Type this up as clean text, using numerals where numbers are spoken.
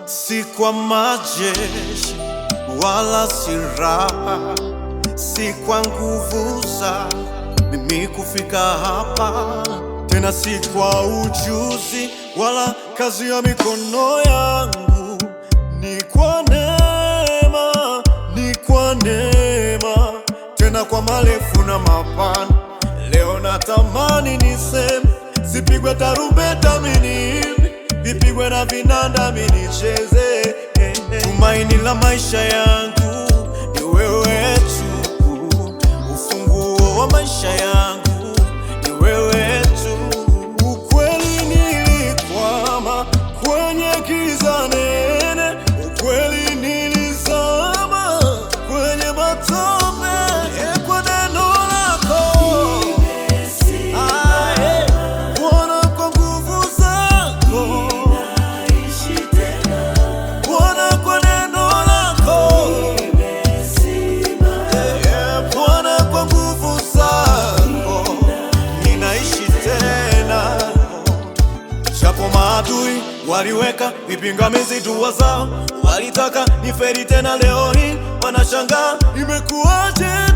Si kwa majeshi wala silaha, si kwa nguvu za mimi kufika hapa, tena si kwa ujuzi wala kazi ya mikono yangu. Ni kwa neema, ni kwa neema, tena kwa marefu na mapana. Leo natamani niseme, sipigwe tarumbeta mimi, vipigwe na vinanda mimi nicheze. Tumaini la maisha yangu ni wewe tu, ufunguo wa maisha yangu ni wewe tu. Ukweli nilikwama kwenye giza nene, ukweli nilizama kwenye matope, kwa neno lako Bwana, kwa nguvu zako Bwana, kwa neno lako Bwana, kwa nguvu zako ninaishi tena. Japo maadui waliweka vipingamizi, dua zao walitaka niferi tena, leo hii wanashangaa imekuwaje?